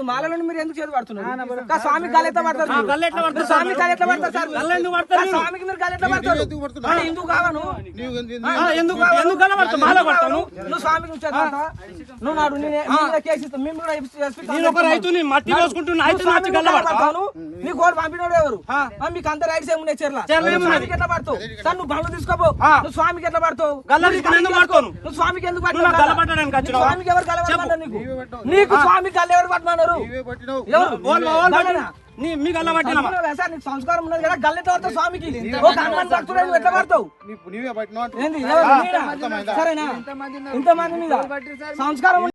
మాలలో మీరు ఎందుకు చేతి పడుతున్నారు? స్వామి గాలి ఎట్లా పడతారు? స్వామి గాలి ఎట్లా పడతారు సార్? స్వామికి మీరు గాలి ఎట్లా పడతారు? ఎందుకు కావను నువ్వు స్వామికి నువ్వు నాడు కేసు ఇస్తాను. మేము నీ కోరు పంపినోడు ఎవరు? మీకు అంత రైట్స్ ఏమున్నాయి? స్వామికి ఎట్లా పడతావు సార్? నువ్వు బండ్లు తీసుకోపో. నువ్వు స్వామికి ఎట్లా పడతావు? నువ్వు స్వామికి ఎందుకు పడతావు? స్వామికి ఎవరు గలపడమన్నారు? నీకు స్వామికి గల్ల ఎవరు పట్టమన్నారు? సార్ నీకు సంస్కారం ఉన్నది కదా, గల్ల ఎట్లా పడతావు? స్వామికి ఒక హనుమాన్ భక్తుడు ఎట్లా పడతావు? సరేనా? ఇంతమంది మీద సంస్కారం